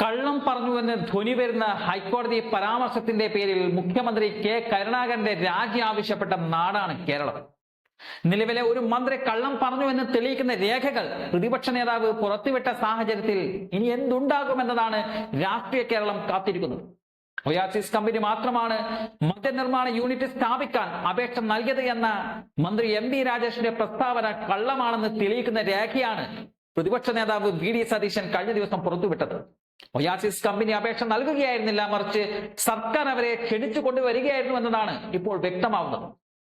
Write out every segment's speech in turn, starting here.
കള്ളം പറഞ്ഞുവെന്ന് ധ്വനി വരുന്ന ഹൈക്കോടതി പരാമർശത്തിന്റെ പേരിൽ മുഖ്യമന്ത്രി കെ കരുണാകരന്റെ രാജി ആവശ്യപ്പെട്ട നാടാണ് കേരളം. നിലവിലെ ഒരു മന്ത്രി കള്ളം പറഞ്ഞുവെന്ന് തെളിയിക്കുന്ന രേഖകൾ പ്രതിപക്ഷ നേതാവ് പുറത്തുവിട്ട സാഹചര്യത്തിൽ ഇനി എന്തുണ്ടാകുമെന്നതാണ് രാഷ്ട്രീയ കേരളം കാത്തിരിക്കുന്നത്. ഒയാസിസ് കമ്പനി മാത്രമാണ് മദ്യനിർമ്മാണ യൂണിറ്റ് സ്ഥാപിക്കാൻ അപേക്ഷ നൽകിയത് എന്ന മന്ത്രി എം പി രാജേഷിന്റെ പ്രസ്താവന കള്ളമാണെന്ന് തെളിയിക്കുന്ന രേഖയാണ് പ്രതിപക്ഷ നേതാവ് വി ഡി സതീശൻ കഴിഞ്ഞ ദിവസം പുറത്തുവിട്ടത്. ഒയാസിസ് കമ്പനി അപേക്ഷ നൽകുകയായിരുന്നില്ല, മറിച്ച് സർക്കാർ അവരെ ക്ഷണിച്ചു കൊണ്ടുവരികയായിരുന്നു എന്നതാണ് ഇപ്പോൾ വ്യക്തമാവുന്നത്.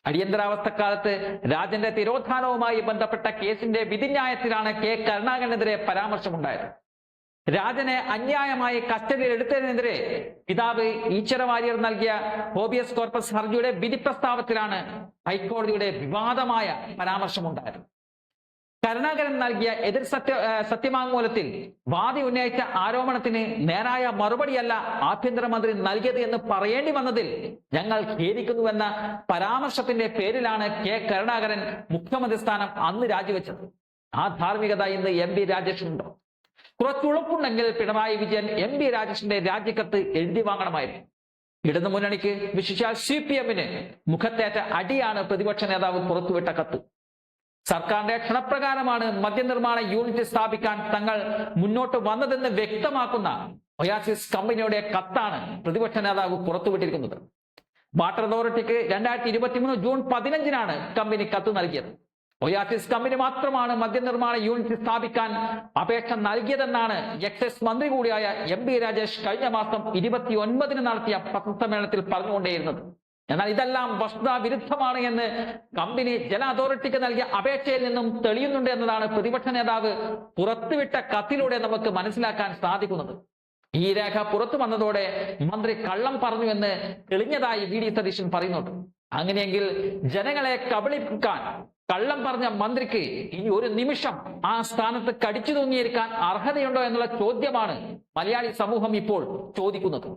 അടിയന്തരാവസ്ഥക്കാലത്ത് രാജന്റെ തിരോധാനവുമായി ബന്ധപ്പെട്ട കേസിന്റെ വിധിന്യായത്തിലാണ് കെ കരുണാകരനെതിരെ പരാമർശമുണ്ടായത്. രാജനെ അന്യായമായി കസ്റ്റഡിയിൽ എടുത്തതിനെതിരെ പിതാവ് ഈശ്വര വാര്യർ നൽകിയ ഹോബിയസ് കോർപ്പസ് ഹർജിയുടെ വിധി പ്രസ്താവത്തിലാണ് ഹൈക്കോടതിയുടെ വിവാദമായ പരാമർശമുണ്ടായത്. കരുണാകരൻ നൽകിയ എതിർ സത്യവാങ്മൂലത്തിൽ വാദി ഉന്നയിച്ച ആരോപണത്തിന് നേരായ മറുപടിയല്ല ആഭ്യന്തരമന്ത്രി നൽകിയത് എന്ന് പറയേണ്ടി വന്നതിൽ ഞങ്ങൾ ഖേദിക്കുന്നുവെന്ന പരാമർശത്തിന്റെ പേരിലാണ് കെ കരുണാകരൻ മുഖ്യമന്ത്രി സ്ഥാനം അന്ന് രാജിവെച്ചത്. ആ ധാർമ്മികത ഇന്ന് എം പി രാജേഷിനുണ്ടോ? കുറച്ചുളപ്പുണ്ടെങ്കിൽ പിണറായി വിജയൻ എം പി രാജേഷിന്റെ രാജിക്കത്ത് എഴുതി വാങ്ങണമായിരുന്നു. ഇടതു മുന്നണിക്ക്, വിശേഷാൽ CPM-ന് മുഖത്തേറ്റ അടിയാണ് പ്രതിപക്ഷ നേതാവ് പുറത്തുവിട്ട കത്ത്. സർക്കാരിന്റെ ക്ഷണപ്രകാരമാണ് മദ്യനിർമ്മാണ യൂണിറ്റ് സ്ഥാപിക്കാൻ തങ്ങൾ മുന്നോട്ട് വന്നതെന്ന് വ്യക്തമാക്കുന്ന ഒയാസിസ് കമ്പനിയുടെ കത്താണ് പ്രതിപക്ഷ നേതാവ് പുറത്തുവിട്ടിരിക്കുന്നത്. വാട്ടർ അതോറിറ്റിക്ക് 2023 ജൂൺ 15-നാണ് കമ്പനി കത്ത് നൽകിയത്. ഒയാസിസ് കമ്പനി മാത്രമാണ് മദ്യനിർമ്മാണ യൂണിറ്റ് സ്ഥാപിക്കാൻ അപേക്ഷ നൽകിയതെന്നാണ് എക്സൈസ് മന്ത്രി കൂടിയായ എം പി രാജേഷ് കഴിഞ്ഞ മാസം 29-ന് നടത്തിയ പത്രസമ്മേളനത്തിൽ പറഞ്ഞുകൊണ്ടേയിരുന്നത്. എന്നാൽ ഇതെല്ലാം വസ്തുതാവിരുദ്ധമാണ് എന്ന് കമ്പനി ജല അതോറിറ്റിക്ക് നൽകിയ അപേക്ഷയിൽ നിന്നും തെളിയുന്നുണ്ട് എന്നതാണ് പ്രതിപക്ഷ നേതാവ് പുറത്തുവിട്ട കത്തിലൂടെ നമുക്ക് മനസ്സിലാക്കാൻ സാധിക്കുന്നത്. ഈ രേഖ പുറത്തു വന്നതോടെ മന്ത്രി കള്ളം പറഞ്ഞു എന്ന് തെളിഞ്ഞതായി വി ഡി സതീശൻ പറയുന്നുണ്ട്. അങ്ങനെയെങ്കിൽ ജനങ്ങളെ കബളിപ്പിക്കാൻ കള്ളം പറഞ്ഞ മന്ത്രിക്ക് ഇനി ഒരു നിമിഷം ആ സ്ഥാനത്ത് കടിച്ചു തൂങ്ങിയിരിക്കാൻ അർഹതയുണ്ടോ എന്നുള്ള ചോദ്യമാണ് മലയാളി സമൂഹം ഇപ്പോൾ ചോദിക്കുന്നത്.